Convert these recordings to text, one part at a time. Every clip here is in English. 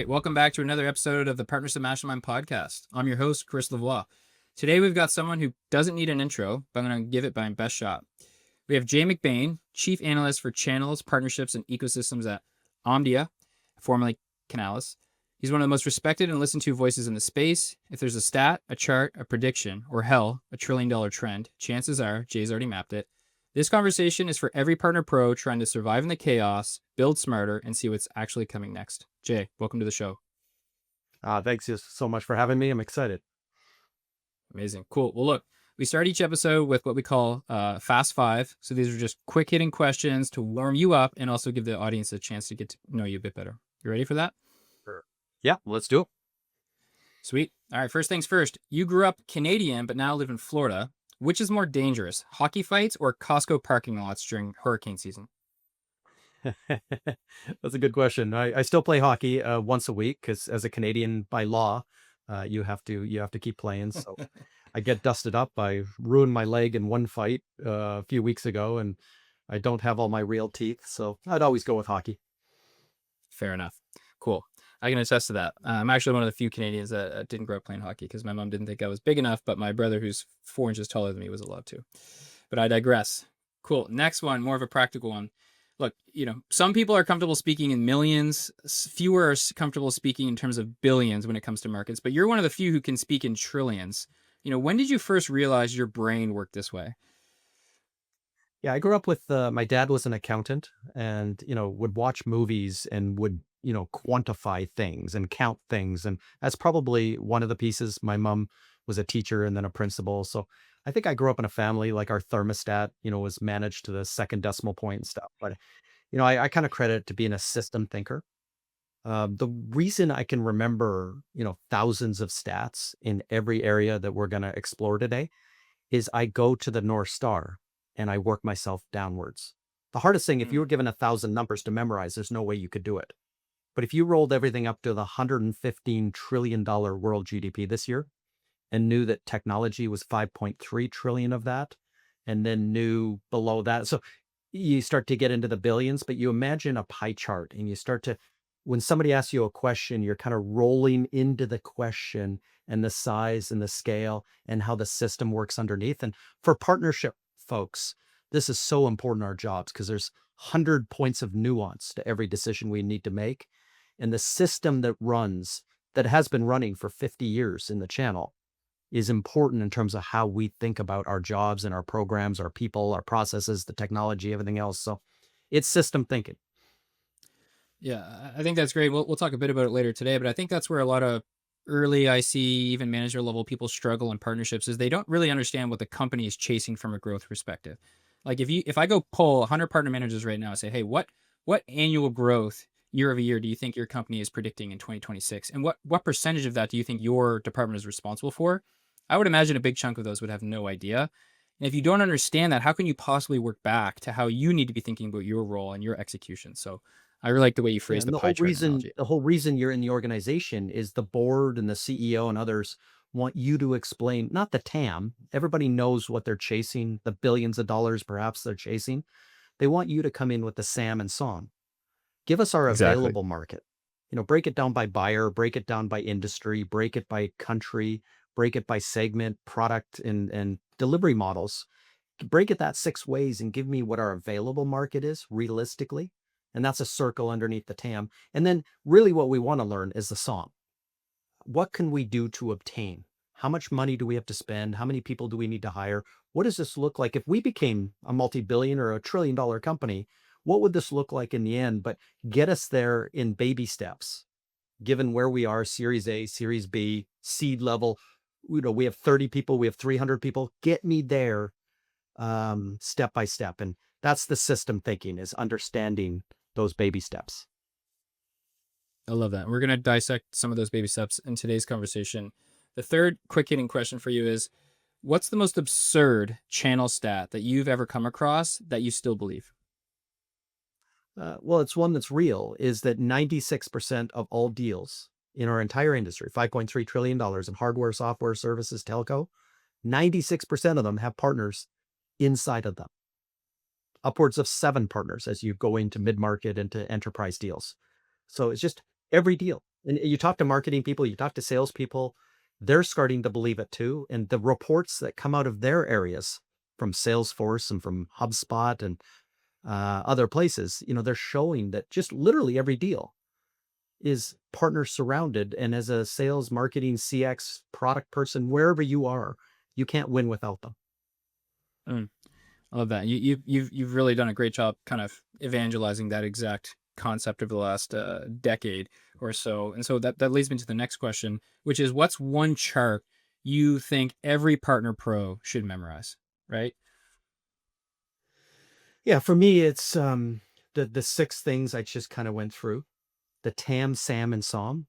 Great. Welcome back to another episode of the Partners of Mastermind podcast. I'm your host, Chris Lavoie. Today, we've got someone who doesn't need an intro, but I'm going to give it my best shot. We have Jay McBain, Chief Analyst for Channels, Partnerships, and Ecosystems at Omdia, formerly Canalys. He's one of the most respected and listened to voices in the space. If there's a stat, a chart, a prediction, or hell, $1 trillion trend, chances are Jay's already mapped it. This conversation is for every partner pro trying to survive in the chaos, build smarter, and see what's actually coming next. Jay, welcome to the show. Thanks so much for having me. I'm excited. Amazing. Cool. Well, look, we start each episode with what we call Fast Five. So these are just quick hitting questions to warm you up and also give the audience a chance to get to know you a bit better. You ready for that? Sure. Yeah, let's do it. Sweet. All right. First things first. You grew up Canadian, but now live in Florida. Which is more dangerous, hockey fights or Costco parking lots during hurricane season? That's a good question. I still play hockey once a week because as a Canadian by law, you have to keep playing. So I get dusted up. I ruined my leg in one fight a few weeks ago, and I don't have all my real teeth. So I'd always go with hockey. Fair enough. Cool. I can attest to that. I'm actually one of the few Canadians that didn't grow up playing hockey because my mom didn't think I was big enough, but my brother, who's 4 inches taller than me, was allowed to. But I digress. Cool. Next one, more of a practical one. Look, some people are comfortable speaking in millions. Fewer are comfortable speaking in terms of billions when it comes to markets, but you're one of the few who can speak in trillions. When did you first realize your brain worked this way? Yeah, I grew up with my dad was an accountant and, would watch movies and would, quantify things and count things. And that's probably one of the pieces. My mom was a teacher and then a principal. So I think I grew up in a family like our thermostat, was managed to the second decimal point and stuff. But, I kind of credit it to being a system thinker. The reason I can remember, thousands of stats in every area that we're going to explore today is I go to the North Star and I work myself downwards. The hardest thing, if you were given 1,000 numbers to memorize, there's no way you could do it. But if you rolled everything up to the $115 trillion world GDP this year and knew that technology was 5.3 trillion of that, and then knew below that, so you start to get into the billions, but you imagine a pie chart and you start to, when somebody asks you a question, you're kind of rolling into the question and the size and the scale and how the system works underneath. And for partnership folks, this is so important in our jobs because there's 100 points of nuance to every decision we need to make. And the system that has been running for 50 years in the channel is important in terms of how we think about our jobs and our programs, our people, our processes, the technology, everything else. So it's system thinking. Yeah, I think that's great. We'll talk a bit about it later today, but I think that's where a lot of early IC, even manager level people struggle in partnerships is they don't really understand what the company is chasing from a growth perspective. Like if I go poll 100 partner managers right now and say, hey, what annual growth year over year do you think your company is predicting in 2026? And what percentage of that do you think your department is responsible for? I would imagine a big chunk of those would have no idea. And if you don't understand that, how can you possibly work back to how you need to be thinking about your role and your execution? So I really like the way you Yeah, phrased and the pie chart analogy. the whole reason you're in the organization is the board and the CEO and others want you to explain, not the TAM. Everybody knows what they're chasing, the billions of dollars perhaps they're chasing. They want you to come in with the SAM and SOM. Give us our Exactly. available market. Break it down by buyer, break it down by industry, break it by country, break it by segment, product, and delivery models. Break it that 6 ways and give me what our available market is realistically. And that's a circle underneath the TAM. And then really what we want to learn is the SOM. What can we do to obtain? How much money do we have to spend? How many people do we need to hire? What does this look like if we became a multi-billion or $1 trillion company? What would this look like in the end? But get us there in baby steps, given where we are, Series A, Series B, seed level. We have 30 people, we have 300 people. Get me there step by step. And that's the system thinking, is understanding those baby steps. I love that. We're going to dissect some of those baby steps in today's conversation. The third quick hitting question for you is, what's the most absurd channel stat that you've ever come across that you still believe? Well, it's one that's real, is that 96% of all deals in our entire industry, $5.3 trillion in hardware, software, services, telco, 96% of them have partners inside of them. Upwards of 7 partners as you go into mid-market, into enterprise deals. So it's just every deal. And you talk to marketing people, you talk to salespeople, they're starting to believe it too. And the reports that come out of their areas from Salesforce and from HubSpot and other places, they're showing that just literally every deal is partner surrounded. And as a sales, marketing, CX product person, wherever you are, you can't win without them. Mm, I love that. You've really done a great job kind of evangelizing that exact concept over the last decade or so. And so that leads me to the next question, which is what's one chart you think every partner pro should memorize, right? Yeah, for me, it's the six things I just kind of went through: the TAM, SAM, and SOM.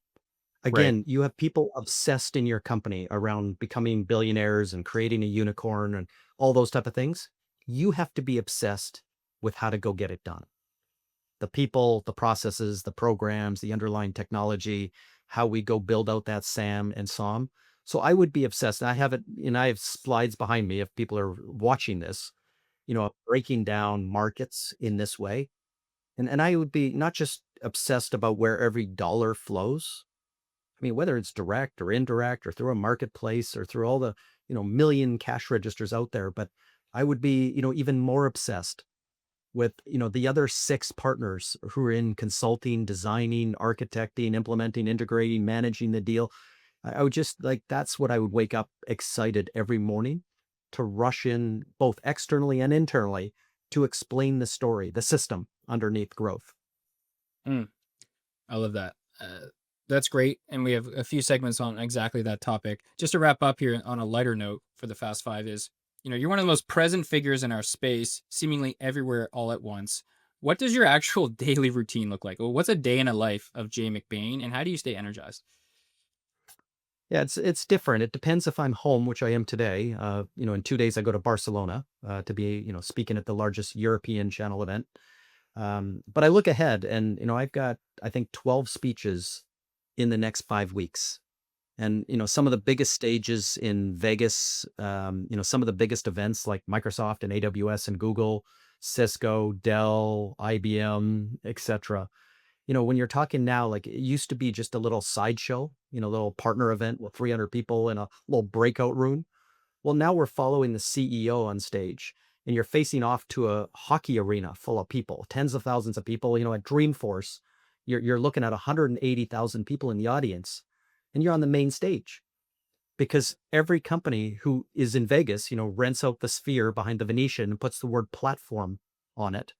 Right. Again, you have people obsessed in your company around becoming billionaires and creating a unicorn and all those type of things. You have to be obsessed with how to go get it done. The people, the processes, the programs, the underlying technology, how we go build out that SAM and SOM. So I would be obsessed. I have it, and I have slides behind me if people are watching this, breaking down markets in this way. And I would be not just obsessed about where every dollar flows. I mean, whether it's direct or indirect or through a marketplace or through all the, million cash registers out there, but I would be, even more obsessed with, the other six partners who are in consulting, designing, architecting, implementing, integrating, managing the deal. I would just like, that's what I would wake up excited every morning to rush in both externally and internally to explain the story, the system underneath growth. Mm, I love that. That's great. And we have a few segments on exactly that topic. Just to wrap up here on a lighter note for the Fast Five is, you're one of the most present figures in our space, seemingly everywhere all at once. What does your actual daily routine look like? Well, what's a day in a life of Jay McBain, and how do you stay energized? Yeah, it's different. It depends if I'm home, which I am today. In 2 days I go to Barcelona to be, speaking at the largest European channel event. But I look ahead, and I've got, I think, 12 speeches in the next 5 weeks. And some of the biggest stages in Vegas, some of the biggest events like Microsoft and AWS and Google, Cisco, Dell, IBM, etc. When you're talking now, like it used to be just a little sideshow, little partner event with 300 people in a little breakout room. Well, now we're following the CEO on stage, and you're facing off to a hockey arena full of people, tens of thousands of people. At Dreamforce, you're looking at 180,000 people in the audience, and you're on the main stage because every company who is in Vegas, rents out the sphere behind the Venetian and puts the word platform on it.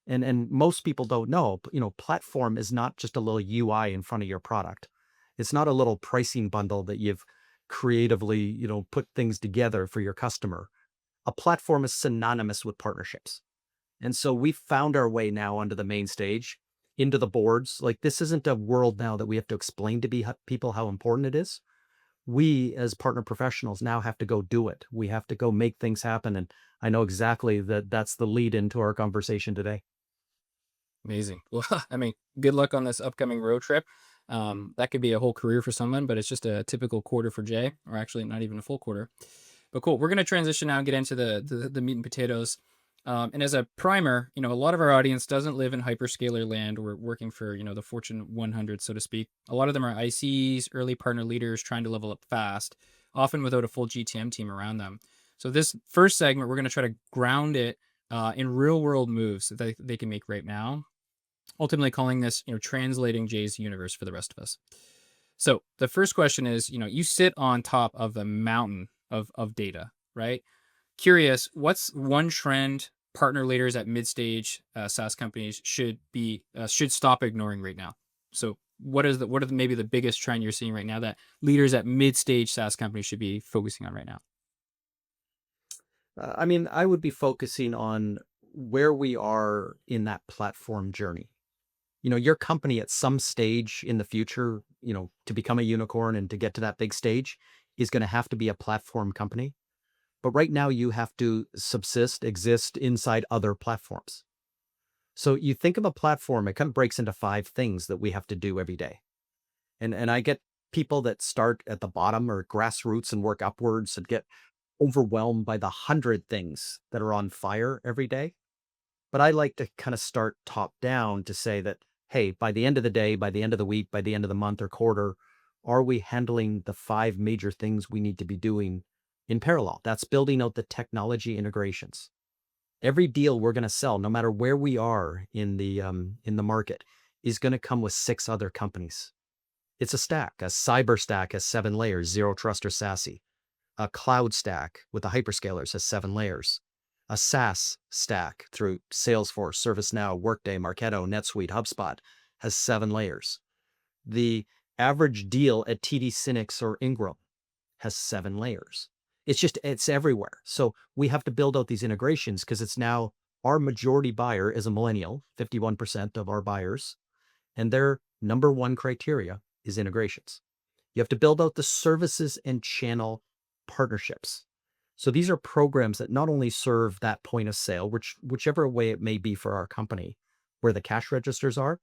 And most people don't know, but, platform is not just a little UI in front of your product. It's not a little pricing bundle that you've creatively, put things together for your customer. A platform is synonymous with partnerships. And so we found our way now onto the main stage, into the boards. Like this isn't a world now that we have to explain to people how important it is. We as partner professionals now have to go do it. We have to go make things happen. And I know exactly that that's the lead into our conversation today. Amazing. Well, I mean, good luck on this upcoming road trip. That could be a whole career for someone, but it's just a typical quarter for Jay, or actually not even a full quarter. But cool. We're going to transition now and get into the meat and potatoes. And as a primer, a lot of our audience doesn't live in hyperscaler land or working for, the Fortune 100, so to speak. A lot of them are ICs, early partner leaders trying to level up fast, often without a full GTM team around them. So this first segment, we're going to try to ground it in real world moves that they can make right now, ultimately calling this, translating Jay's universe for the rest of us. So the first question is, you sit on top of a mountain of data, right? Curious, what's one trend partner leaders at mid-stage SaaS companies should stop ignoring right now? So what are maybe the biggest trend you're seeing right now that leaders at mid-stage SaaS companies should be focusing on right now? I mean, I would be focusing on where we are in that platform journey. Your company at some stage in the future, to become a unicorn and to get to that big stage is going to have to be a platform company. But right now you have to exist inside other platforms. So you think of a platform, it kind of breaks into five things that we have to do every day. And I get people that start at the bottom or grassroots and work upwards and get overwhelmed by the 100 things that are on fire every day. But I like to kind of start top down to say that hey, by the end of the day, by the end of the week, by the end of the month or quarter, are we handling the 5 major things we need to be doing in parallel? That's building out the technology integrations. Every deal we're going to sell, no matter where we are in the market, is going to come with 6 other companies. It's a stack. A cyber stack has 7 layers, zero trust or SASE. A cloud stack with the hyperscalers has 7 layers. A SaaS stack through Salesforce, ServiceNow, Workday, Marketo, NetSuite, HubSpot has 7 layers. The average deal at TD SYNNEX or Ingram has 7 layers. It's everywhere. So we have to build out these integrations because it's now our majority buyer is a millennial, 51% of our buyers, and their number one criteria is integrations. You have to build out the services and channel partnerships. So these are programs that not only serve that point of sale, whichever way it may be for our company, where the cash registers are,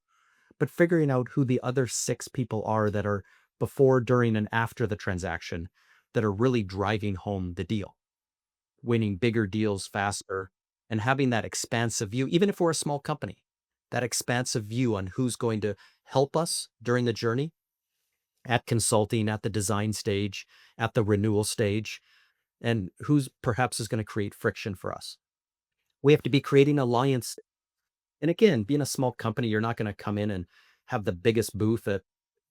but figuring out who the other 6 people are that are before, during, and after the transaction that are really driving home the deal, winning bigger deals faster, and having that expansive view, even if we're a small company, that expansive view on who's going to help us during the journey at consulting, at the design stage, at the renewal stage, and who's perhaps is going to create friction for us. We have to be creating alliance. And again, being a small company, you're not going to come in and have the biggest booth at,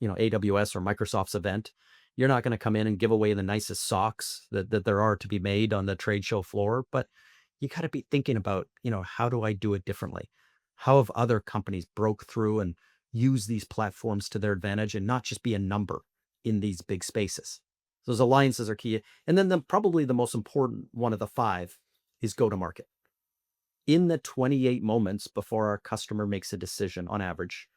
AWS or Microsoft's event. You're not going to come in and give away the nicest socks that there are to be made on the trade show floor, but you got to be thinking about, how do I do it differently? How have other companies broke through and use these platforms to their advantage and not just be a number in these big spaces? Those alliances are key. And then probably the most important one of the 5 is go to market. In the 28 moments before our customer makes a decision on average,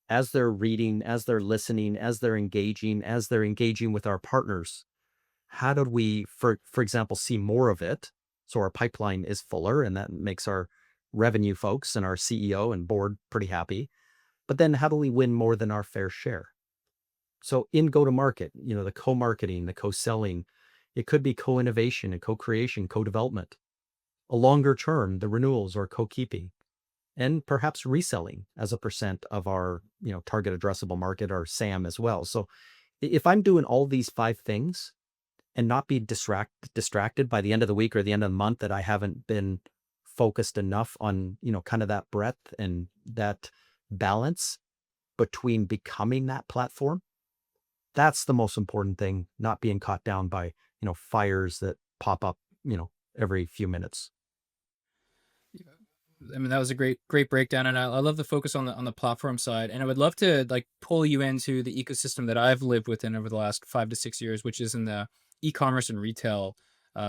as they're reading, as they're listening, as they're engaging with our partners, how do we, for example, see more of it? So our pipeline is fuller and that makes our revenue folks and our CEO and board pretty happy. But then how do we win more than our fair share? So in go-to-market, the co-marketing, the co-selling, it could be co-innovation and co-creation, co-development. A longer term, the renewals or co-keeping, and perhaps reselling as a percent of our, target addressable market or SAM as well. So if I'm doing all these 5 things and not be distracted by the end of the week or the end of the month that I haven't been focused enough on, kind of that breadth and that balance between becoming that platform, that's the most important thing, not being caught down by, fires that pop up, every few minutes. I mean, that was a great breakdown, and I love the focus on the platform side. And I would love to like pull you into the ecosystem that I've lived within over the last 5 to 6 years, which is in the e-commerce and retail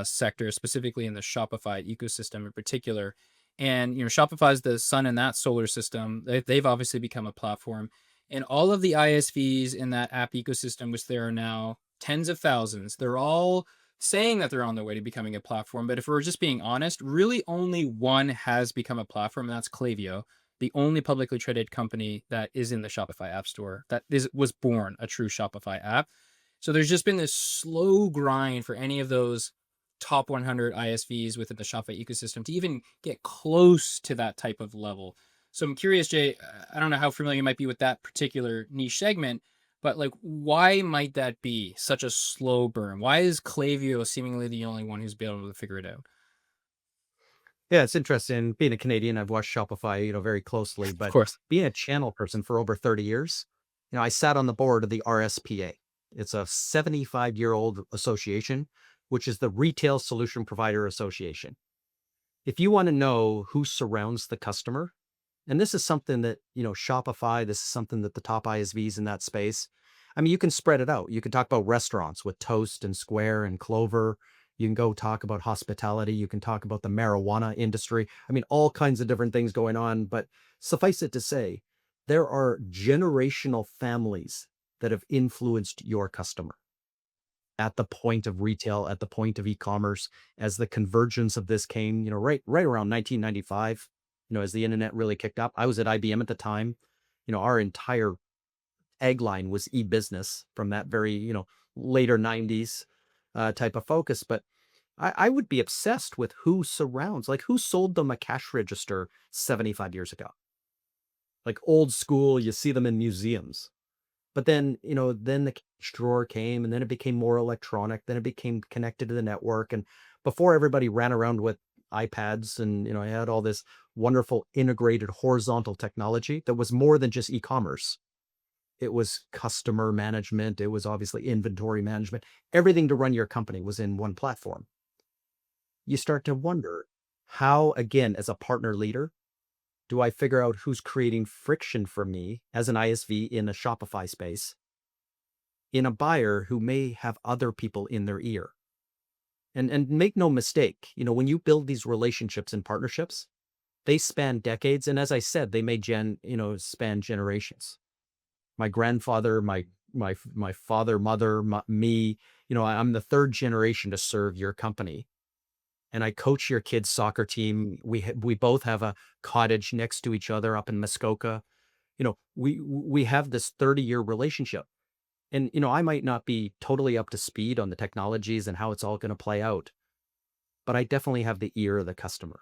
sector, specifically in the Shopify ecosystem in particular. And Shopify is the sun in that solar system. They've obviously become a platform, and all of the ISVs in that app ecosystem, which there are now tens of thousands, they're all saying that they're on their way to becoming a platform. But if we're just being honest, really only one has become a platform, and that's Klaviyo, the only publicly traded company that is in the Shopify App Store that was born a true Shopify app. So there's just been this slow grind for any of those top 100 ISVs within the Shopify ecosystem to even get close to that type of level. So I'm curious, Jay, I don't know how familiar you might be with that particular niche segment, but like, why might that be such a slow burn? Why is Klaviyo seemingly the only one who's been able to figure it out? Yeah, it's interesting. Being a Canadian, I've watched Shopify, very closely, Of but course. being a channel person for over 30 years, I sat on the board of the RSPA. It's a 75-year-old association, which is the Retail Solution Provider Association. If you want to know who surrounds the customer, and this is something that, Shopify, this is something that the top ISVs in that space, I mean, you can spread it out. You can talk about restaurants with Toast and Square and Clover. You can go talk about hospitality. You can talk about the marijuana industry. I mean, all kinds of different things going on. But suffice it to say, there are generational families that have influenced your customer at the point of retail, at the point of e-commerce, as the convergence of this came, right around 1995, as the internet really kicked up. I was at IBM at the time. Our entire tagline was e-business from that very, later 90s type of focus. But I would be obsessed with who surrounds, like who sold them a cash register 75 years ago. like old school, you see them in museums. But then, then the cash drawer came and then it became more electronic, then it became connected to the network. And before everybody ran around with iPads and, I had all this wonderful integrated horizontal technology that was more than just e-commerce. It was customer management. It was obviously inventory management. Everything to run your company was in one platform. You start to wonder how, again, as a partner leader, do I figure out who's creating friction for me as an ISV in a Shopify space, in a buyer who may have other people in their ear? And make no mistake, when you build these relationships and partnerships, they span decades. And as I said, they may span generations. My grandfather, my father, mother, me, I'm the third generation to serve your company. And I coach your kids' soccer team. We both have a cottage next to each other up in Muskoka. We have this 30-year relationship. And, I might not be totally up to speed on the technologies and how it's all going to play out, but I definitely have the ear of the customer.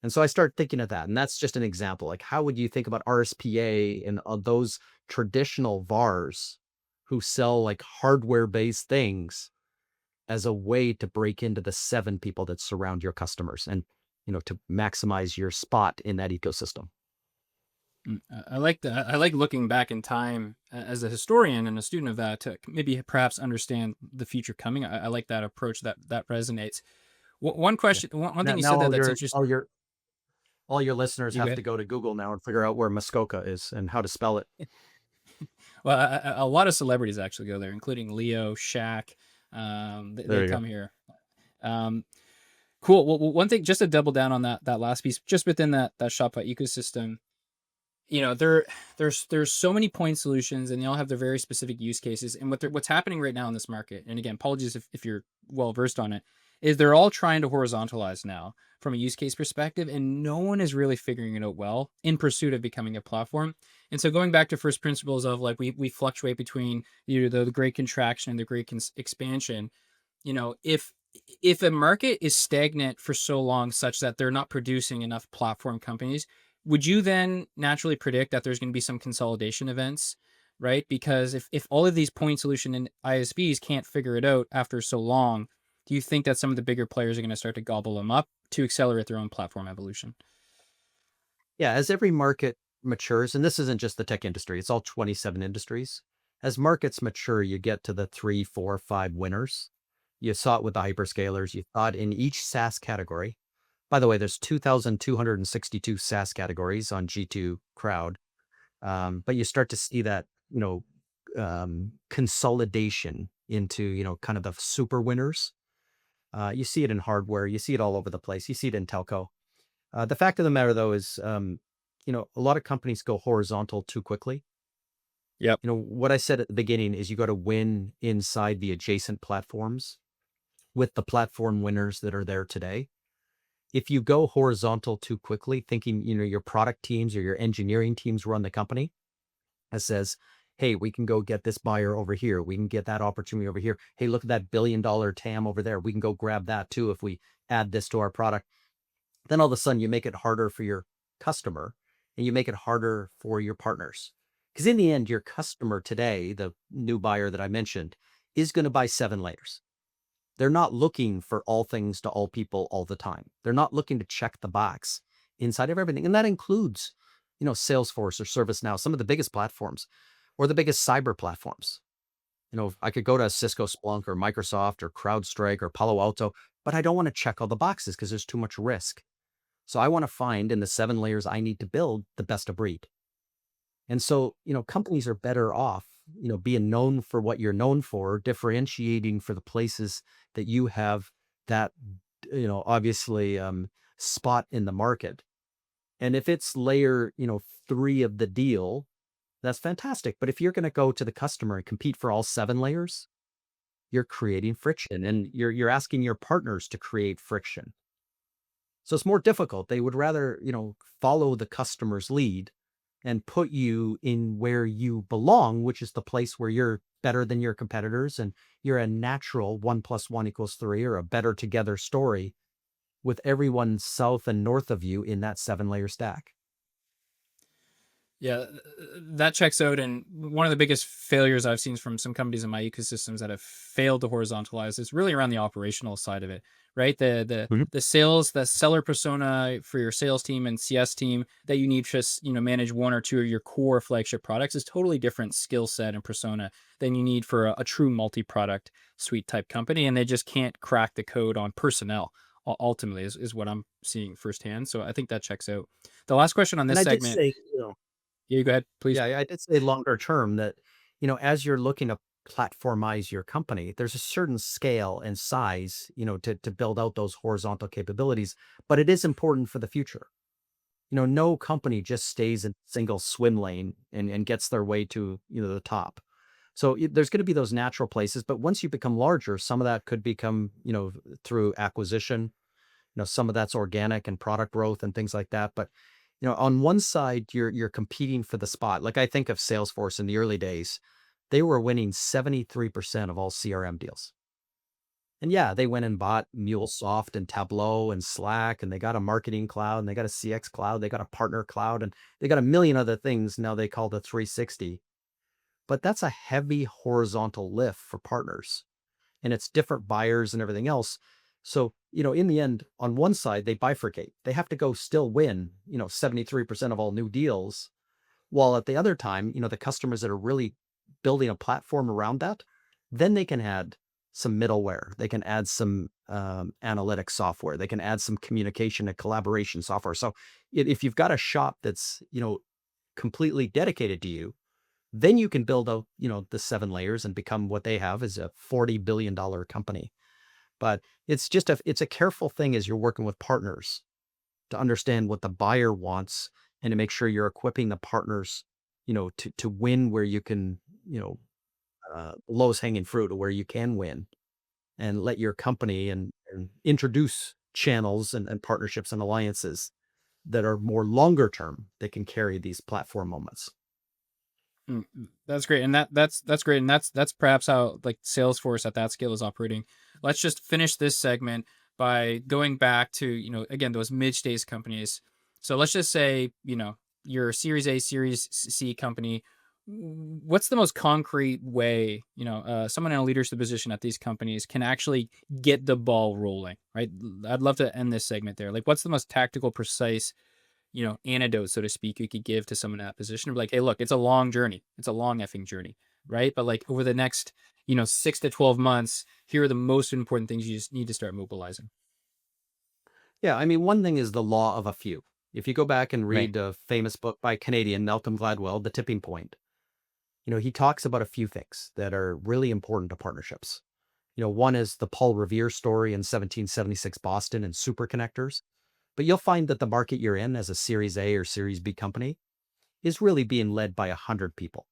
And so I start thinking of that. And that's just an example. Like, how would you think about RSPA and those traditional VARs who sell like hardware-based things as a way to break into the 7 people that surround your customers and, to maximize your spot in that ecosystem? I like that. I like looking back in time as a historian and a student of that to maybe perhaps understand the future coming. I like that approach. That resonates. One Yeah. question, one thing Now, you now said all that's your interesting. all your listeners You go have ahead. to go to Google now and figure out where Muskoka is and how to spell it. Well, a lot of celebrities actually go there, including Leo, Shaq. They There you go. come here. Um, cool. Well, one thing, just to double down on that last piece, just within that Shopify ecosystem, there's so many point solutions, and they all have their very specific use cases. And what's happening right now in this market, and again, apologies if you're well versed on it, is they're all trying to horizontalize now from a use case perspective, and no one is really figuring it out well in pursuit of becoming a platform. And so going back to first principles of like we fluctuate between the great contraction and the great expansion. If a market is stagnant for so long such that they're not producing enough platform companies, would you then naturally predict that there's going to be some consolidation events, right? Because if all of these point solution and ISVs can't figure it out after so long, do you think that some of the bigger players are going to start to gobble them up to accelerate their own platform evolution? Yeah, as every market matures, and this isn't just the tech industry, it's all 27 industries. As markets mature, you get to the 3, 4, 5 winners. You saw it with the hyperscalers. You saw it in each SaaS category. By the way, there's 2,262 SaaS categories on G2 Crowd. But you start to see that, consolidation into, kind of the super winners. You see it in hardware. You see it all over the place. You see it in telco. The fact of the matter, though, is, a lot of companies go horizontal too quickly. Yep. What I said at the beginning is you got to win inside the adjacent platforms with the platform winners that are there today. If you go horizontal too quickly, thinking, your product teams or your engineering teams run the company, that says, hey, we can go get this buyer over here. We can get that opportunity over here. Hey, look at that $1 billion TAM over there. We can go grab that too if we add this to our product. Then all of a sudden you make it harder for your customer and you make it harder for your partners. Because in the end, your customer today, the new buyer that I mentioned, is going to buy 7 layers. They're not looking for all things to all people all the time. They're not looking to check the box inside of everything. And that includes, Salesforce or ServiceNow, some of the biggest platforms or the biggest cyber platforms. I could go to Cisco, Splunk, or Microsoft, or CrowdStrike, or Palo Alto, but I don't want to check all the boxes because there's too much risk. So I want to find in the 7 layers I need to build the best of breed. And so, companies are better off, being known for what you're known for, differentiating for the places that you have that, obviously spot in the market. And if it's layer, 3 of the deal, that's fantastic. But if you're going to go to the customer and compete for all 7 layers, you're creating friction and you're asking your partners to create friction. So it's more difficult. They would rather, follow the customer's lead and put you in where you belong, which is the place where you're better than your competitors and you're a natural 1+1 = 3 or a better together story with everyone south and north of you in that 7-layer stack. Yeah, that checks out. And one of the biggest failures I've seen from some companies in my ecosystems that have failed to horizontalize is really around the operational side of it, right? Mhm. The sales, the seller persona for your sales team and CS team that you need to just manage one or two of your core flagship products is totally different skill set and persona than you need for a true multi-product suite type company, and they just can't crack the code on personnel. Ultimately, is what I'm seeing firsthand. So I think that checks out. The last question on And this I did segment. say, Yeah, you go ahead, please. yeah, I did say longer term that, as you're looking to platformize your company, there's a certain scale and size, to build out those horizontal capabilities, but it is important for the future. No company just stays in a single swim lane and gets their way to, the top. So there's going to be those natural places, but once you become larger, some of that could become, through acquisition. Some of that's organic and product growth and things like that. But on one side, you're competing for the spot. Like I think of Salesforce in the early days, they were winning 73% of all CRM deals. And yeah, they went and bought MuleSoft and Tableau and Slack, and they got a marketing cloud, and they got a CX cloud, they got a partner cloud, and they got a million other things now they call the 360. But that's a heavy horizontal lift for partners, and it's different buyers and everything else. So, in the end, on one side, they bifurcate. They have to go still win, 73% of all new deals. While at the other time, the customers that are really building a platform around that, then they can add some middleware. They can add some analytics software. They can add some communication and collaboration software. So if you've got a shop that's, completely dedicated to you, then you can build out, the 7 layers and become what they have is a $40 billion company. But it's a careful thing as you're working with partners to understand what the buyer wants and to make sure you're equipping the partners, to win where you can, lowest hanging fruit or where you can win and let your company and introduce channels and partnerships and alliances that are more longer term that can carry these platform moments. That's great, and that's great, and that's perhaps how like Salesforce at that scale is operating. Let's just finish this segment by going back to again those mid stage companies. So let's just say your Series A, Series C company. What's the most concrete way someone in a leadership position at these companies can actually get the ball rolling? Right. I'd love to end this segment there. Like, what's the most tactical, precise antidote, so to speak, you could give to someone in that position of like, hey, look, it's a long journey. It's a long effing journey, right? But like over the next, 6 to 12 months, here are the most important things you just need to start mobilizing. Yeah, I mean, one thing is the law of a few. If you go back and Right. read a famous book by Canadian Malcolm Gladwell, The Tipping Point, he talks about a few things that are really important to partnerships. One is the Paul Revere story in 1776 Boston and super connectors. But you'll find that the market you're in as a Series A or Series B company is really being led by 100 people.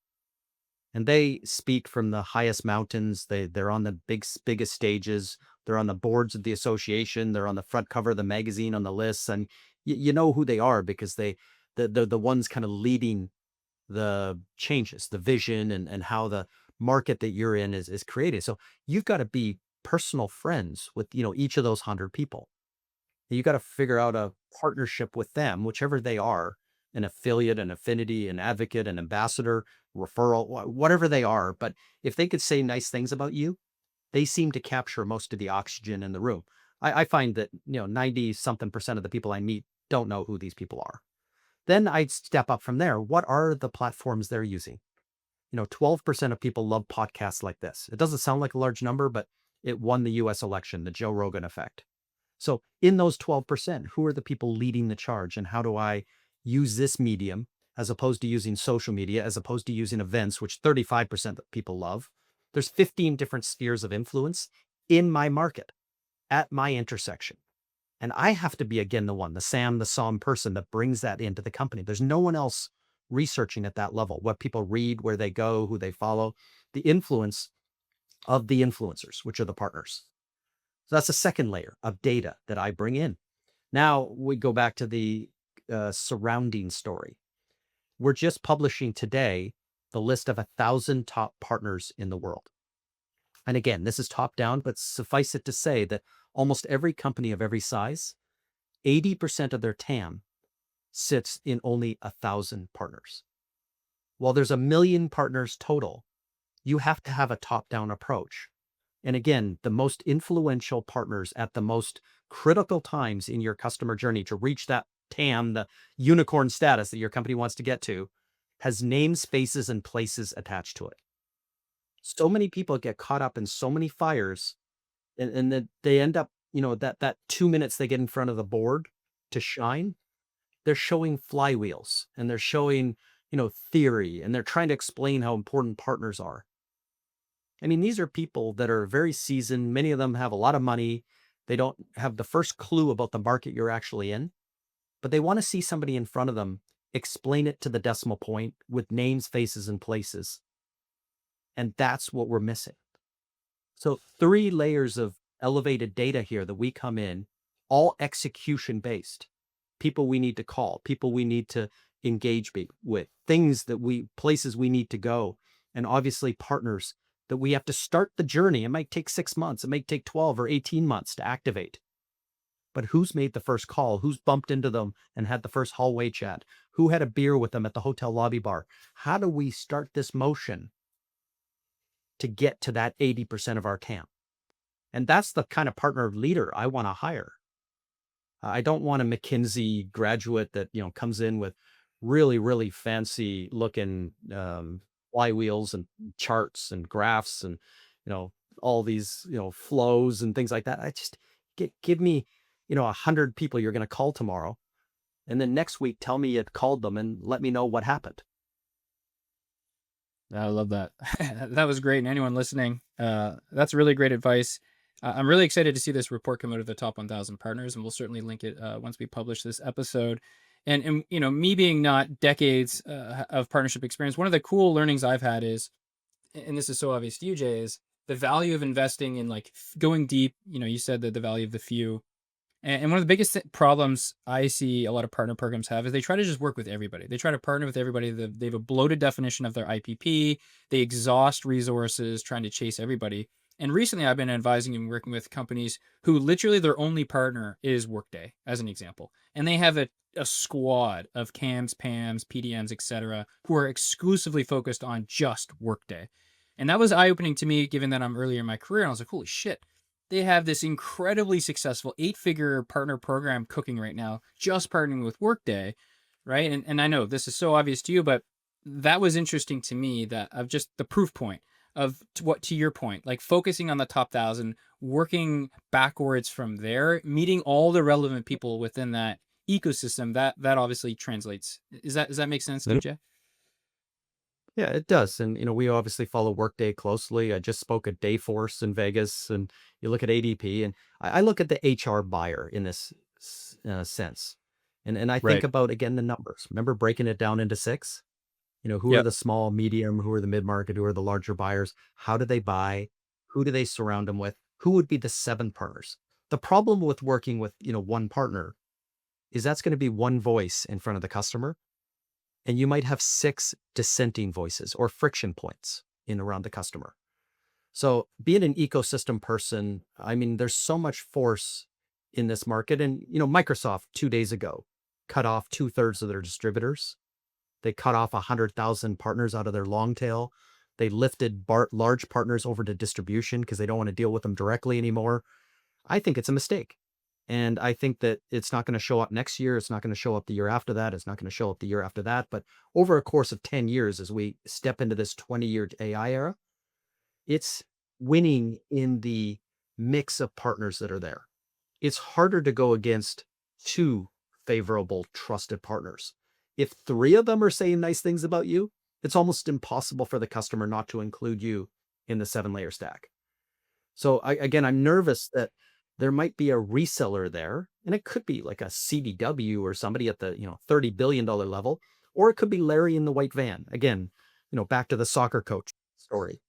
And they speak from the highest mountains. They're on the biggest stages. They're on the boards of the association. They're on the front cover of the magazine on the lists. And you know who they are because they're the ones kind of leading the changes, the vision and how the market that you're in is created. So you've got to be personal friends with, each of those 100 people. You got to figure out a partnership with them, whichever they are, an affiliate, an affinity, an advocate, an ambassador, referral, whatever they are. But if they could say nice things about you, they seem to capture most of the oxygen in the room. I find that, 90 something percent of the people I meet don't know who these people are. Then I'd step up from there. What are the platforms they're using? 12% of people love podcasts like this. It doesn't sound like a large number, but it won the US election, the Joe Rogan effect. So in those 12%, who are the people leading the charge and how do I use this medium as opposed to using social media, as opposed to using events, which 35% of people love? There's 15 different spheres of influence in my market at my intersection. And I have to be again the Sam, the Psalm person that brings that into the company. There's no one else researching at that level, what people read, where they go, who they follow, the influence of the influencers, which are the partners. So that's the second layer of data that I bring in. Now we go back to the surrounding story. We're just publishing today the list of 1,000 top partners in the world. And again, this is top down, but suffice it to say that almost every company of every size, 80% of their TAM sits in only 1,000 partners. Well, there's a million partners total. You have to have a top-down approach. And again, the most influential partners at the most critical times in your customer journey to reach that TAM, the unicorn status that your company wants to get to, has names, faces, and places attached to it. So many people get caught up in so many fires, and then they end up, that 2 minutes they get in front of the board to shine, they're showing flywheels and they're showing, theory, and they're trying to explain how important partners are. I mean, these are people that are very seasoned. Many of them have a lot of money. They don't have the first clue about the market you're actually in, but they want to see somebody in front of them explain it to the decimal point with names, faces, and places. And that's what we're missing. So, three layers of elevated data here that we come in, all execution based. People we need to call, people we need to engage with, places we need to go, and obviously partners that we have to start the journey. It might take 6 months, it might take 12 or 18 months to activate. But who's made the first call? Who's bumped into them and had the first hallway chat? Who had a beer with them at the hotel lobby bar? How do we start this motion to get to that 80% of our TAM? And that's the kind of partner leader I want to hire. I don't want a McKinsey graduate that, comes in with really, really fancy looking flywheels and charts and graphs and, all these, flows and things like that. I just give me, 100 people you're going to call tomorrow. And then next week, tell me you called them and let me know what happened. I love that. That was great. And anyone listening, that's really great advice. I'm really excited to see this report come out of the top 1,000 partners, and we'll certainly link it once we publish this episode. And me being not decades of partnership experience, one of the cool learnings I've had is, and this is so obvious to you, Jay, is the value of investing in like going deep. You said that the value of the few. And one of the biggest problems I see a lot of partner programs have is they try to just work with everybody. They try to partner with everybody. They have a bloated definition of their IPP. They exhaust resources trying to chase everybody. And recently I've been advising and working with companies who literally their only partner is Workday, as an example. And they have a squad of CAMs, PAMs, PDMs, etc., who are exclusively focused on just Workday. And that was eye-opening to me, given that I'm earlier in my career. And I was like, holy shit, they have this incredibly successful 8-figure partner program cooking right now, just partnering with Workday, right? And I know this is so obvious to you, but that was interesting to me, that of just the proof point of to your point, like focusing on the top 1,000, working backwards from there, meeting all the relevant people within that ecosystem. That obviously translates. Does that make sense to you, Jay? Yeah, it does. And, we obviously follow Workday closely. I just spoke at Dayforce in Vegas, and you look at ADP, and I look at the HR buyer in this sense. And I think Right. about, again, the numbers. Remember breaking it down into six? Who are Yep. the small, medium, who are the mid-market, who are the larger buyers? How do they buy? Who do they surround them with? Who would be the 7 partners? The problem with working with, one partner is that's going to be one voice in front of the customer, and you might have 6 dissenting voices or friction points in around the customer. So being an ecosystem person, I mean, there's so much force in this market. And, Microsoft 2 days ago cut off 2/3 of their distributors. They cut off 100,000 partners out of their long tail. They lifted large partners over to distribution because they don't want to deal with them directly anymore. I think it's a mistake. And I think that it's not going to show up next year. It's not going to show up the year after that. It's not going to show up the year after that. But over a course of 10 years, as we step into this 20-year AI era, it's winning in the mix of partners that are there. It's harder to go against 2 favorable, trusted partners. If 3 of them are saying nice things about you, it's almost impossible for the customer not to include you in the 7-layer stack. So again, I'm nervous that there might be a reseller there, and it could be like a CDW or somebody at the $30 billion level, or it could be Larry in the white van. Again, back to the soccer coach story.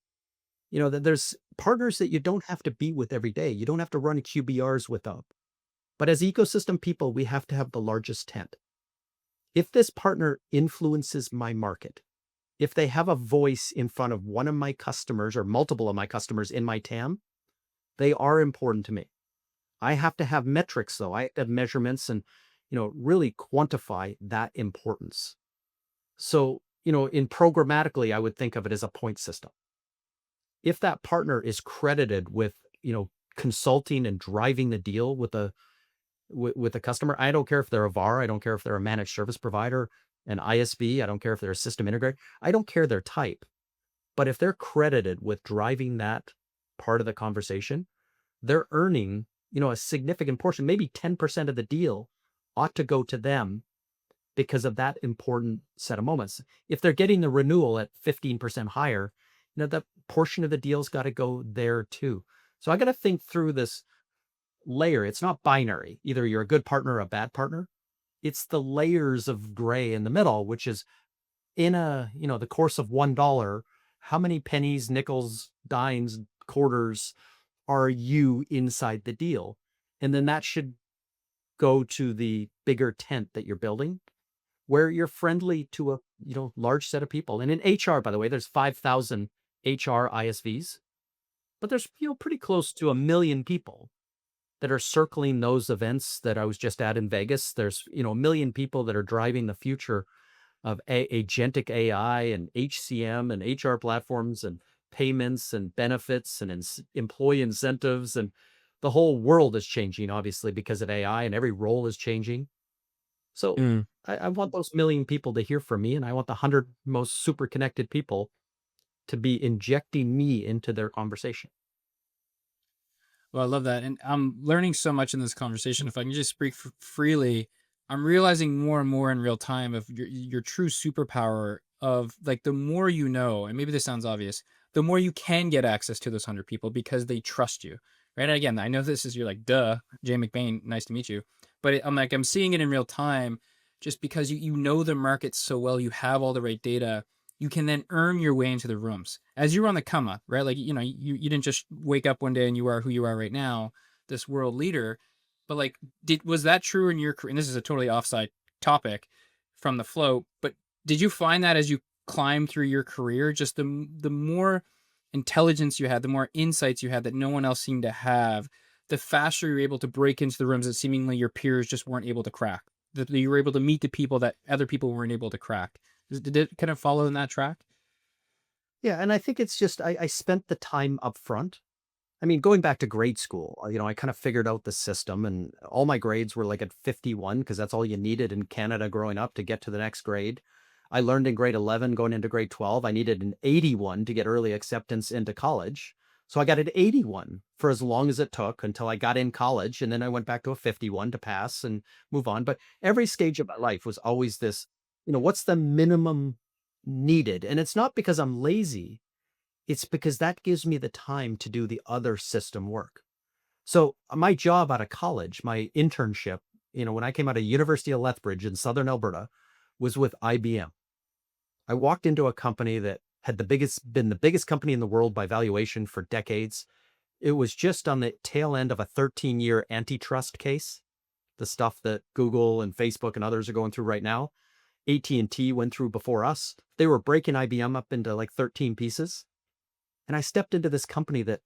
That there's partners that you don't have to be with every day. You don't have to run QBRs with them. But as ecosystem people, we have to have the largest tent. If this partner influences my market, if they have a voice in front of one of my customers or multiple of my customers in my TAM, they are important to me. I have to have metrics, though. I have to have measurements and, really quantify that importance. So, in programmatically, I would think of it as a point system. If that partner is credited with, consulting and driving the deal with a customer, I don't care if they're a VAR, I don't care if they're a managed service provider, an ISV, I don't care if they're a system integrator, I don't care their type. But if they're credited with driving that part of the conversation, they're earning, a significant portion, maybe 10% of the deal ought to go to them because of that important set of moments. If they're getting the renewal at 15% higher, that portion of the deal's got to go there too. So I got to think through this layer. It's not binary. Either you're a good partner or a bad partner. It's the layers of gray in the middle, which is in the course of $1, how many pennies, nickels, dimes, quarters are you inside the deal? And then that should go to the bigger tent that you're building, where you're friendly to a, large set of people. And in HR, by the way, there's 5,000 HR ISVs, but there's, pretty close to 1 million people that are circling those events that I was just at in Vegas. There's, 1 million people that are driving the future of agentic AI and HCM and HR platforms and payments and benefits and employee incentives. And the whole world is changing, obviously, because of AI, and every role is changing. So Mm. I want those 1 million people to hear from me, and I want the 100 most super connected people to be injecting me into their conversation. Well, I love that. And I'm learning so much in this conversation. If I can just speak freely, I'm realizing more and more in real time of your true superpower of like the more you know, and maybe this sounds obvious, the more you can get access to those 100 people because they trust you. Right. And again, I know this is, you're like, duh, Jay McBain, nice to meet you. But I'm like, I'm seeing it in real time just because you know the market so well, you have all the right data, you can then earn your way into the rooms as you were on the come up, right? Like, you didn't just wake up one day and you are who you are right now, this world leader. But like, was that true in your career? And this is a totally offside topic from the flow, but did you find that as you climb through your career, just the more intelligence you had, the more insights you had that no one else seemed to have, the faster you're able to break into the rooms that seemingly your peers just weren't able to crack, that you were able to meet the people that other people weren't able to crack? Did it kind of follow in that track? Yeah, and I think it's just I spent the time up front. I mean, going back to grade school, I kind of figured out the system, and all my grades were like at 51 because that's all you needed in Canada growing up to get to the next grade. I learned in grade 11 going into grade 12, I needed an 81 to get early acceptance into college. So I got an 81 for as long as it took until I got in college. And then I went back to a 51 to pass and move on. But every stage of my life was always this, what's the minimum needed? And it's not because I'm lazy. It's because that gives me the time to do the other system work. So my job out of college, my internship, when I came out of University of Lethbridge in Southern Alberta, was with IBM. I walked into a company that had been the biggest company in the world by valuation for decades. It was just on the tail end of a 13-year antitrust case, the stuff that Google and Facebook and others are going through right now. AT&T went through before us. They were breaking IBM up into like 13 pieces. And I stepped into this company that,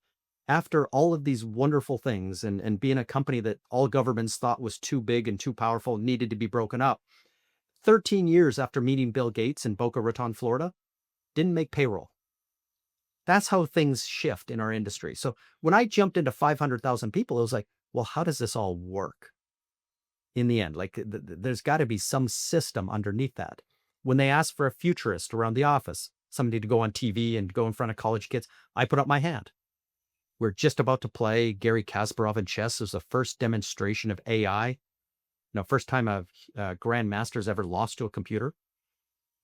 after all of these wonderful things and being a company that all governments thought was too big and too powerful, needed to be broken up, 13 years after meeting Bill Gates in Boca Raton, Florida, didn't make payroll. That's how things shift in our industry. So when I jumped into 500,000 people, it was like, well, how does this all work in the end? Like, there's got to be some system underneath that. When they asked for a futurist around the office, somebody to go on TV and go in front of college kids, I put up my hand. We're just about to play Gary Kasparov in chess. It was the first demonstration of AI. First time a grandmaster's ever lost to a computer.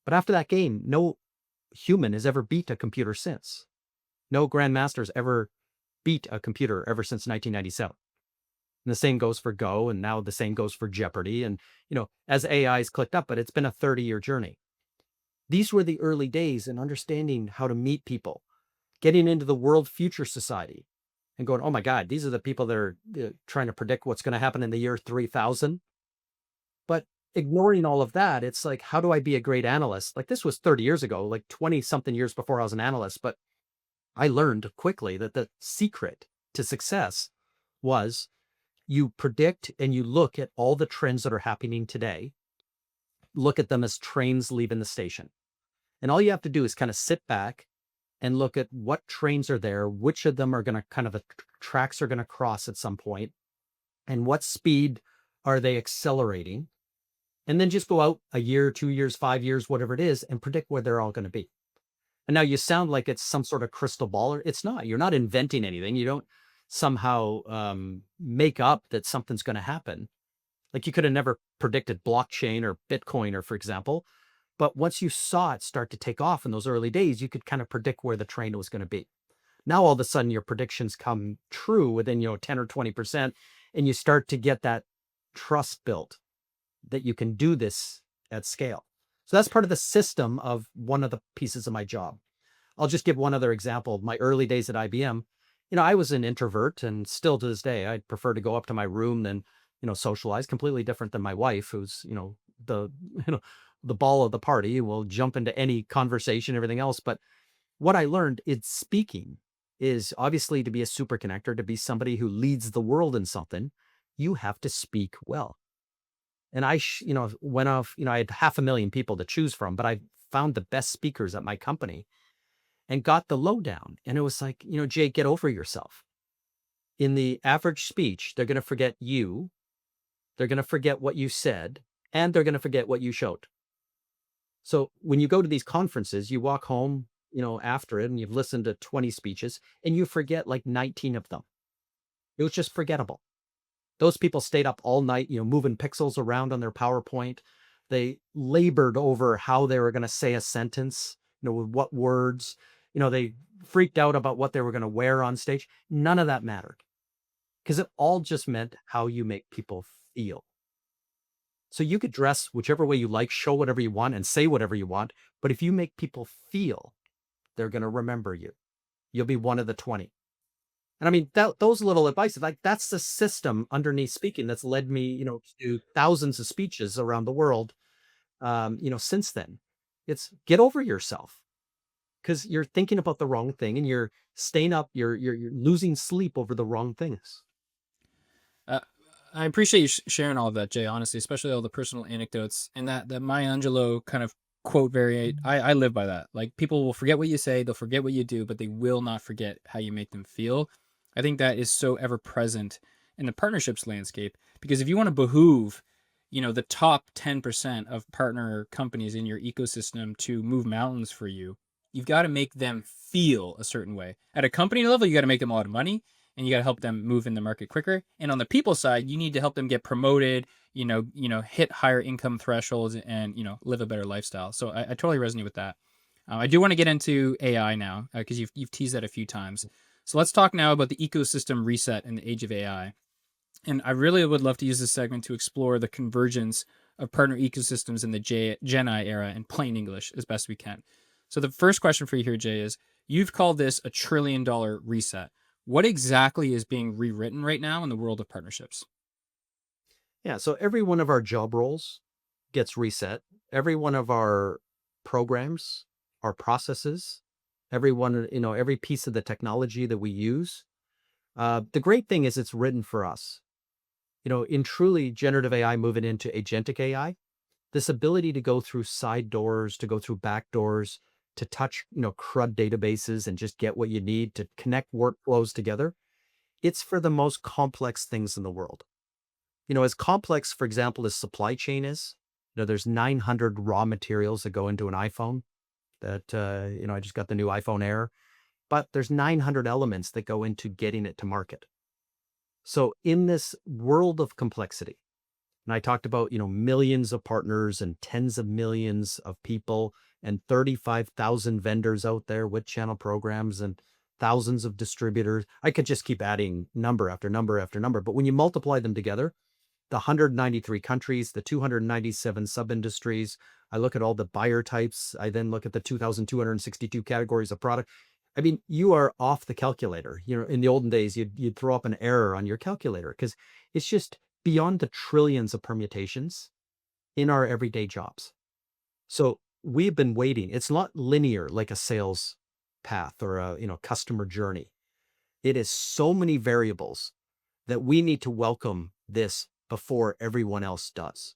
But after that game, no human has ever beat a computer since. No grandmaster's ever beat a computer ever since 1997. And the same goes for Go, and now the same goes for Jeopardy. And, as AI's clicked up, but it's been a 30-year journey. These were the early days in understanding how to meet people, getting into the World Future Society and going, oh my God, these are the people that are trying to predict what's going to happen in the year 3000. But ignoring all of that, it's like, how do I be a great analyst? Like, this was 30 years ago, like 20 something years before I was an analyst. But I learned quickly that the secret to success was you predict and you look at all the trends that are happening today, look at them as trains leaving the station. And all you have to do is kind of sit back and look at what trains are there, which of them are going to kind of the tracks are going to cross at some point, and what speed are they accelerating. And then just go out a year, 2 years, 5 years, whatever it is, and predict where they're all going to be. And now you sound like it's some sort of crystal ball. It's not. You're not inventing anything. You don't somehow make up that something's going to happen. Like you could have never predicted blockchain or Bitcoin, or for example. But once you saw it start to take off in those early days, you could kind of predict where the train was going to be. Now all of a sudden your predictions come true within 10 or 20%, and you start to get that trust built that you can do this at scale. So that's part of the system of one of the pieces of my job. I'll just give one other example. My early days at IBM, I was an introvert, and still to this day, I'd prefer to go up to my room than, socialize. Completely different than my wife, who's, the, the ball of the party, will jump into any conversation, everything else. But what I learned is speaking is obviously to be a super connector, to be somebody who leads the world in something, you have to speak well. And went off, I had 500,000 people to choose from, but I found the best speakers at my company and got the lowdown. And it was like, Jay, get over yourself. In the average speech, they're going to forget you. They're going to forget what you said, and they're going to forget what you showed. So when you go to these conferences, you walk home, after it, and you've listened to 20 speeches, and you forget like 19 of them. It was just forgettable. Those people stayed up all night, moving pixels around on their PowerPoint. They labored over how they were going to say a sentence, with what words. They freaked out about what they were going to wear on stage. None of that mattered, because it all just meant how you make people feel. So you could dress whichever way you like, show whatever you want, and say whatever you want. But if you make people feel, they're going to remember you. You'll be one of the 20. And I mean, those little advices, like that's the system underneath speaking that's led me, to thousands of speeches around the world, since then. It's get over yourself, because you're thinking about the wrong thing and you're staying up, you're losing sleep over the wrong things. Uh, I appreciate you sharing all of that, Jay, honestly, especially all the personal anecdotes and that Maya Angelou kind of quote variate. I live by that. Like, people will forget what you say, they'll forget what you do, but they will not forget how you make them feel. I think that is so ever present in the partnerships landscape, because if you want to behoove, the top 10% of partner companies in your ecosystem to move mountains for you, you've got to make them feel a certain way. At a company level, you got to make them a lot of money, and you got to help them move in the market quicker. And on the people side, you need to help them get promoted, hit higher income thresholds, and, live a better lifestyle. So I totally resonate with that. I do want to get into AI now, because you've teased that a few times. So let's talk now about the ecosystem reset in the age of AI. And I really would love to use this segment to explore the convergence of partner ecosystems in the Gen I era in plain English as best we can. So the first question for you here, Jay, is you've called this $1 trillion reset. What exactly is being rewritten right now in the world of partnerships? Yeah. So every one of our job roles gets reset. Every one of our programs, our processes, every piece of the technology that we use. The great thing is it's written for us. In truly generative AI moving into agentic AI, this ability to go through side doors, to go through back doors, to touch, CRUD databases and just get what you need to connect workflows together. It's for the most complex things in the world. As complex, for example, as supply chain is, there's 900 raw materials that go into an iPhone that, I just got the new iPhone Air, but there's 900 elements that go into getting it to market. So in this world of complexity, and I talked about, millions of partners and tens of millions of people and 35,000 vendors out there with channel programs and thousands of distributors. I could just keep adding number after number after number. But when you multiply them together, the 193 countries, the 297 sub-industries, I look at all the buyer types. I then look at the 2,262 categories of product. I mean, you are off the calculator. In the olden days, you'd throw up an error on your calculator because it's just beyond the trillions of permutations in our everyday jobs. So we've been waiting. It's not linear like a sales path or a customer journey. It is so many variables that we need to welcome this before everyone else does.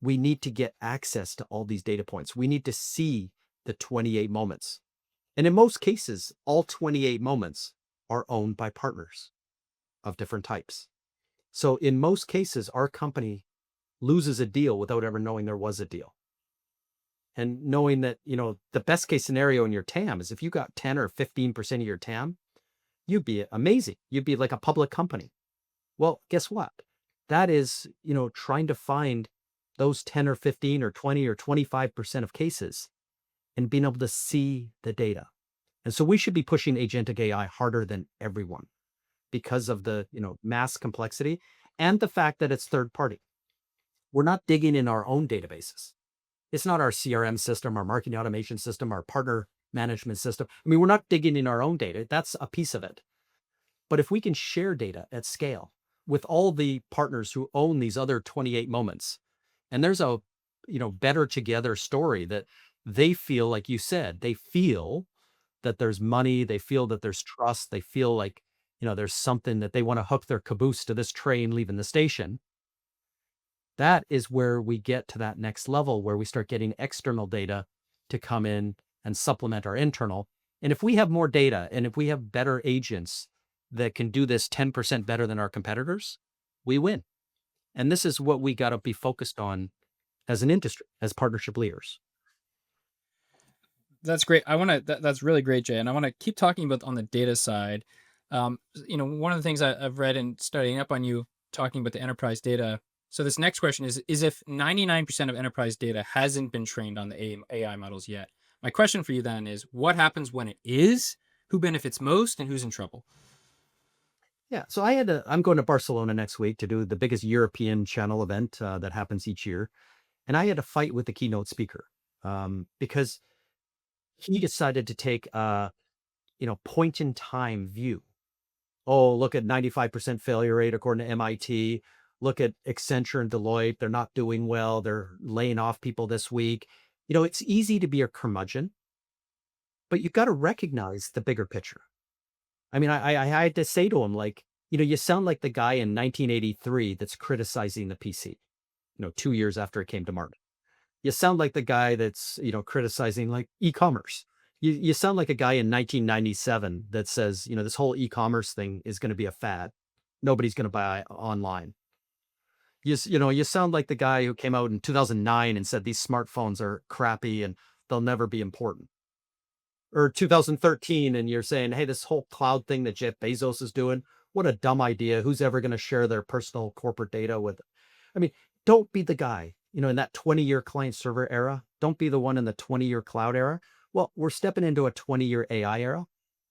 We need to get access to all these data points. We need to see the 28 moments. And in most cases, all 28 moments are owned by partners of different types. So in most cases, our company loses a deal without ever knowing there was a deal. And knowing that, the best case scenario in your TAM is if you got 10 or 15% of your TAM, you'd be amazing. You'd be like a public company. Well, guess what? That is, trying to find those 10 or 15 or 20 or 25% of cases and being able to see the data. And so we should be pushing agentic AI harder than everyone because of the, mass complexity and the fact that it's third party. We're not digging in our own databases. It's not our CRM system, our marketing automation system, our partner management system. I mean, we're not digging in our own data. That's a piece of it. But if we can share data at scale with all the partners who own these other 28 moments, and there's a, better together story that they feel, like you said, they feel that there's money, they feel that there's trust, they feel like, there's something that they want to hook their caboose to this train leaving the station. That is where we get to that next level where we start getting external data to come in and supplement our internal. And if we have more data and if we have better agents that can do this 10% better than our competitors, we win. And this is what we got to be focused on as an industry, as partnership leaders. That's great. That's really great, Jay. And I want to keep talking about on the data side. One of the things I've read and studying up on you talking about the enterprise data. So this next question is if 99% of enterprise data hasn't been trained on the AI models yet, my question for you then is what happens when it is, who benefits most, and who's in trouble? Yeah. So I'm going to Barcelona next week to do the biggest European channel event that happens each year. And I had a fight with the keynote speaker because he decided to take a, point in time view. Oh, look at 95% failure rate according to MIT. Look at Accenture and Deloitte. They're not doing well. They're laying off people this week. It's easy to be a curmudgeon, but you've got to recognize the bigger picture. I mean, I had to say to him, like, you sound like the guy in 1983 that's criticizing the PC, 2 years after it came to market. You sound like the guy that's, criticizing like e-commerce. You sound like a guy in 1997 that says, this whole e-commerce thing is going to be a fad. Nobody's going to buy online. You sound like the guy who came out in 2009 and said these smartphones are crappy and they'll never be important. Or 2013 and you're saying, hey, this whole cloud thing that Jeff Bezos is doing, what a dumb idea. Who's ever going to share their personal corporate data with? I mean, don't be the guy, in that 20-year client server era. Don't be the one in the 20-year cloud era. Well, we're stepping into a 20-year AI era.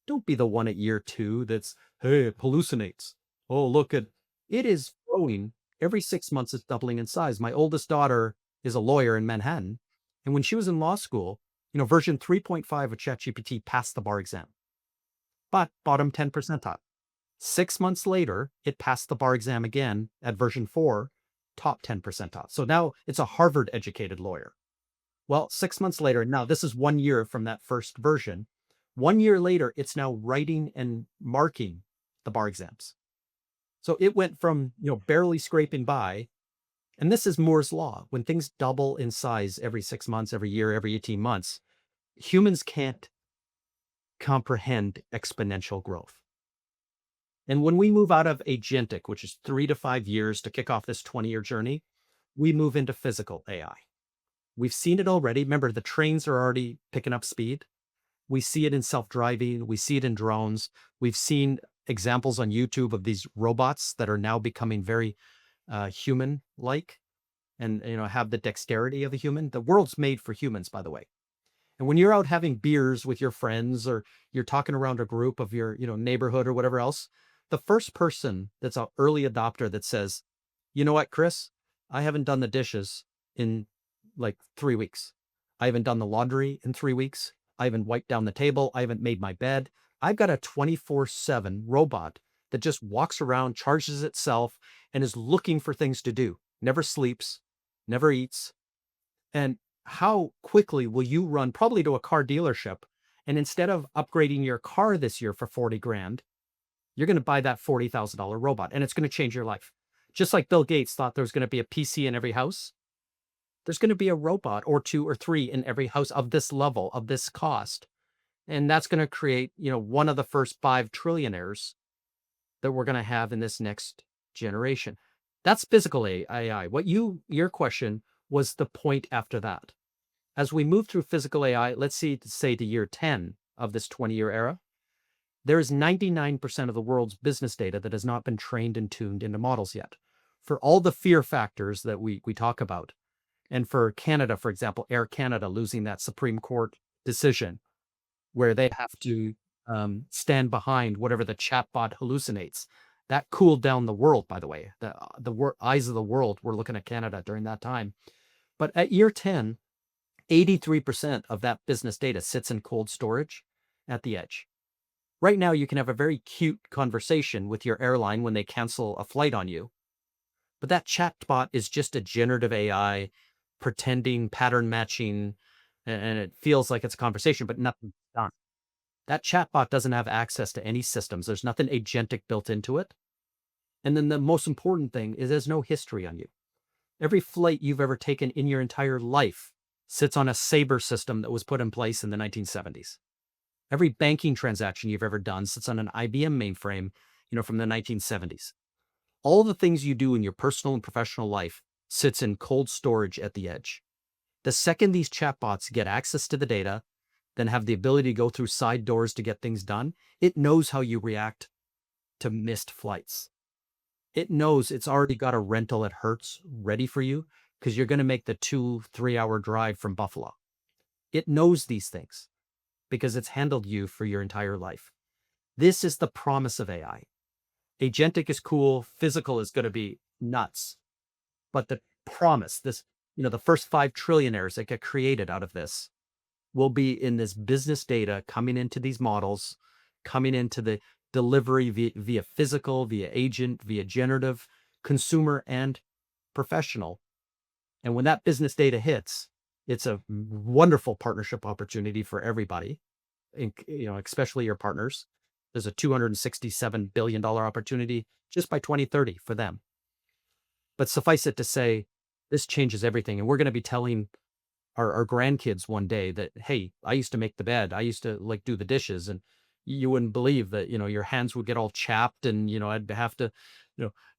Don't be the one at year 2 that's, hey, it hallucinates. Oh, look at it is growing. Every 6 months, it's doubling in size. My oldest daughter is a lawyer in Manhattan. And when she was in law school, version 3.5 of ChatGPT passed the bar exam, but bottom 10 percentile. 6 months later, it passed the bar exam again at version 4, top 10 percentile. So now it's a Harvard educated lawyer. Well, 6 months later, now this is 1 year from that first version. 1 year later, it's now writing and marking the bar exams. So it went from, barely scraping by. And this is Moore's law. When things double in size every 6 months, every year, every 18 months, humans can't comprehend exponential growth. And when we move out of agentic, which is 3 to 5 years to kick off this 20-year journey, we move into physical AI. We've seen it already. Remember, the trains are already picking up speed. We see it in self-driving. We see it in drones. We've seen examples on YouTube of these robots that are now becoming very human-like and have the dexterity of a human. The world's made for humans, by the way. And when you're out having beers with your friends or you're talking around a group of your neighborhood or whatever else, the first person that's an early adopter that says, you know what, Chris, I haven't done the dishes in like 3 weeks. I haven't done the laundry in 3 weeks. I haven't wiped down the table. I haven't made my bed. I've got a 24/7 robot that just walks around, charges itself, and is looking for things to do. Never sleeps, never eats. And how quickly will you run probably to a car dealership, and instead of upgrading your car this year for 40 grand, you're going to buy that $40,000 robot, and it's going to change your life. Just like Bill Gates thought there was going to be a PC in every house. there's going to be a robot or two or three in every house of this level, of this cost. And that's going to create, one of the first 5 trillionaires that we're going to have in this next generation. That's physical AI. Your question was the point after that. As we move through physical AI, let's say to year 10 of this 20-year era, there is 99% of the world's business data that has not been trained and tuned into models yet. For all the fear factors that we talk about, and for Canada, for example, Air Canada losing that Supreme Court decision where they have to stand behind whatever the chatbot hallucinates. That cooled down the world, by the way. The eyes of the world were looking at Canada during that time. But at year 10, 83% of that business data sits in cold storage at the edge. Right now, you can have a very cute conversation with your airline when they cancel a flight on you. But that chatbot is just a generative AI pretending pattern matching, and it feels like it's a conversation, but nothing's done. That chatbot doesn't have access to any systems. There's nothing agentic built into it. And then the most important thing is there's no history on you. Every flight you've ever taken in your entire life sits on a Sabre system that was put in place in the 1970s. Every banking transaction you've ever done sits on an IBM mainframe, from the 1970s. All the things you do in your personal and professional life sits in cold storage at the edge. The second these chatbots get access to the data, then have the ability to go through side doors to get things done, it knows how you react to missed flights. It knows it's already got a rental at Hertz ready for you because you're going to make the 2-3 hour drive from Buffalo. It knows these things because it's handled you for your entire life. This is the promise of AI. Agentic is cool. Physical is going to be nuts. But the promise, the first 5 trillionaires that get created out of this will be in this business data coming into these models, coming into the delivery via physical, via agent, via generative, consumer, and professional. And when that business data hits, it's a wonderful partnership opportunity for everybody, especially your partners. There's a $267 billion opportunity just by 2030 for them. But suffice it to say, this changes everything. And we're going to be telling our grandkids one day that, hey, I used to make the bed. I used to do the dishes, and you wouldn't believe that, your hands would get all chapped and, I'd have to,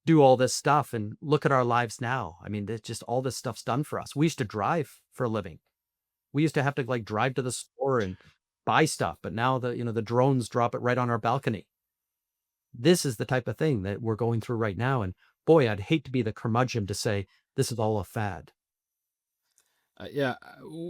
do all this stuff. And look at our lives now. I mean, just all this stuff's done for us. We used to drive for a living. We used to have to drive to the store and buy stuff. But now the drones drop it right on our balcony. This is the type of thing that we're going through right now. And boy, I'd hate to be the curmudgeon to say this is all a fad. Yeah,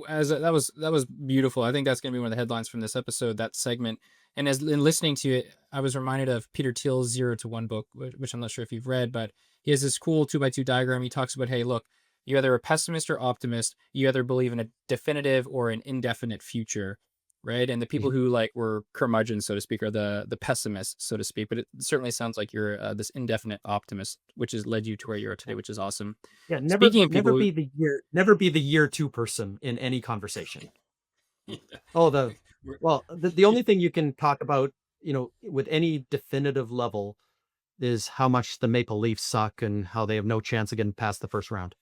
that was beautiful. I think that's going to be one of the headlines from this episode, that segment. And as in listening to it, I was reminded of Peter Thiel's 0 to 1 book, which I'm not sure if you've read, but he has this cool 2x2 diagram. He talks about, hey, look, you're either a pessimist or optimist. You either believe in a definitive or an indefinite future, right? And the people who were curmudgeons, so to speak, are the pessimists, so to speak. But it certainly sounds like you're this indefinite optimist, which has led you to where you are today, which is awesome. Yeah, Speaking of never people, never be the year 2 person in any conversation. Oh, the only thing you can talk about, with any definitive level is how much the Maple Leafs suck and how they have no chance of getting past the first round.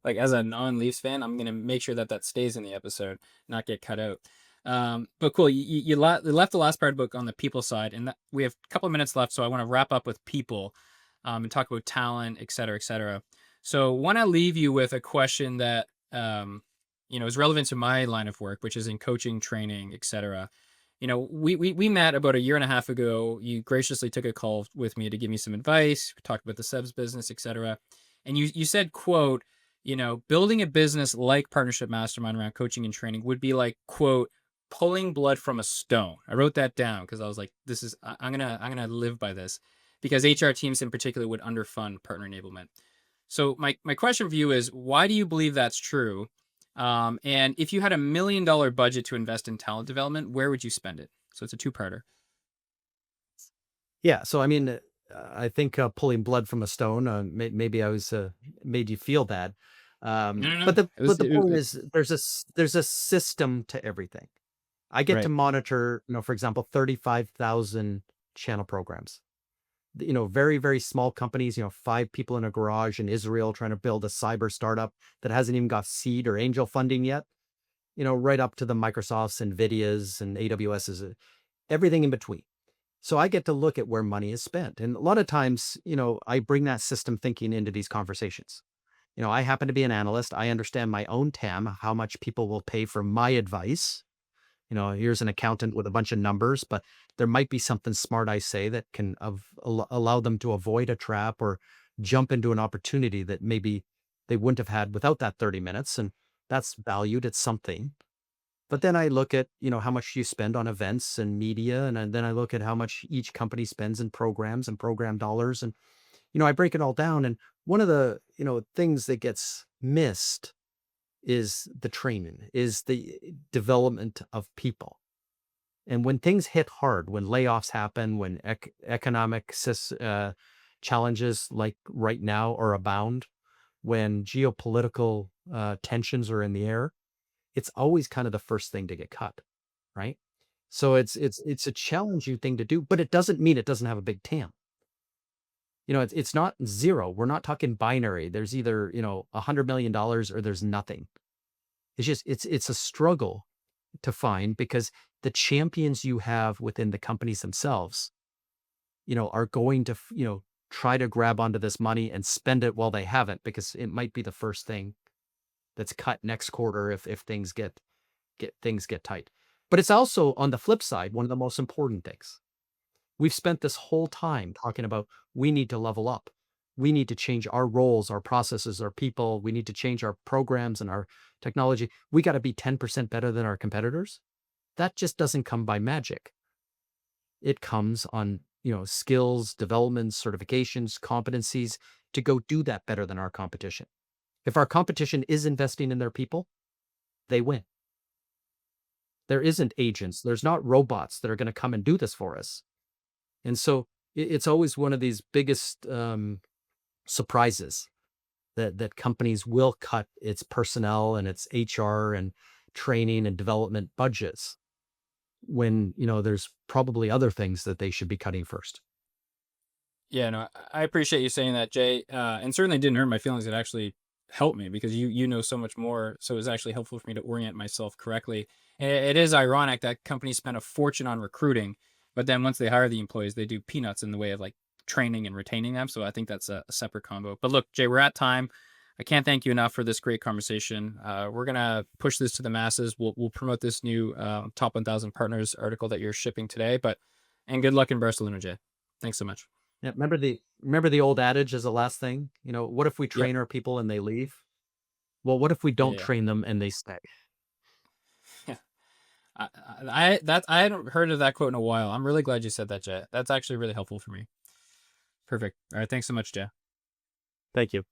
as a non-Leafs fan, I'm gonna make sure that stays in the episode, not get cut out. But cool, you left the last part of the book on the people side, and we have a couple of minutes left, so I want to wrap up with people, and talk about talent, et cetera, et cetera. So, want to leave you with a question that is relevant to my line of work, which is in coaching, training, et cetera. We met about a year and a half ago. You graciously took a call with me to give me some advice. We talked about the subs business, et cetera. And you said, quote, building a business like Partnership Mastermind around coaching and training would be like, quote, pulling blood from a stone. I wrote that down because I was like, I'm gonna live by this, because HR teams in particular would underfund partner enablement. So my question for you is, why do you believe that's true? And if you had $1 million budget to invest in talent development, where would you spend it? So it's a two-parter. Yeah, so I mean, I think pulling blood from a stone, maybe I was made you feel bad. No. But the It was, point is, there's a system to everything. I get to right. monitor, for example, 35,000 channel programs. very, very small companies, 5 people in a garage in Israel trying to build a cyber startup that hasn't even got seed or angel funding yet, right up to the Microsofts, NVIDIAs, and AWSs, everything in between. So I get to look at where money is spent. And a lot of times, I bring that system thinking into these conversations. I happen to be an analyst. I understand my own TAM, how much people will pay for my advice. Here's an accountant with a bunch of numbers, but there might be something smart I say that can allow them to avoid a trap or jump into an opportunity that maybe they wouldn't have had without that 30 minutes. And that's valued at something. But then I look at, how much you spend on events and media. And then I look at how much each company spends in programs and program dollars. And, I break it all down. And one of the, things that gets missed is the training, is the development of people. And when things hit hard, when layoffs happen, when economic challenges like right now are abound, when geopolitical tensions are in the air, it's always kind of the first thing to get cut, right? So it's a challenging thing to do, but it doesn't mean it doesn't have a big TAM. It's not zero. We're not talking binary. There's either, $100 million or there's nothing. It's just, it's a struggle to find because the champions you have within the companies themselves, are going to, try to grab onto this money and spend it while they haven't, because it might be the first thing that's cut next quarter if things get tight. But it's also, on the flip side, one of the most important things. We've spent this whole time talking about we need to level up. We need to change our roles, our processes, our people. We need to change our programs and our technology. We got to be 10% better than our competitors. That just doesn't come by magic. It comes on, skills, developments, certifications, competencies to go do that better than our competition. If our competition is investing in their people, they win. There isn't agents. There's not robots that are going to come and do this for us. And so it's always one of these biggest surprises that companies will cut its personnel and its HR and training and development budgets when, there's probably other things that they should be cutting first. Yeah, no, I appreciate you saying that, Jay. And certainly didn't hurt my feelings. It actually helped me because you know so much more. So it was actually helpful for me to orient myself correctly. And it is ironic that companies spend a fortune on recruiting, but then once they hire the employees, they do peanuts in the way of like training and retaining them. So I think that's a separate combo. But look, Jay, we're at time. I can't thank you enough for this great conversation. We're gonna push this to the masses. We'll promote this new top 1,000 partners article that you're shipping today. And good luck in Barcelona, Jay. Thanks so much. Yeah, remember the old adage as the last thing? What if we Yep. train our people and they leave? Well, what if we don't Yeah. train them and they stay? Yeah. I hadn't heard of that quote in a while. I'm really glad you said that, Jay. That's actually really helpful for me. Perfect. All right. Thanks so much, Jay. Thank you.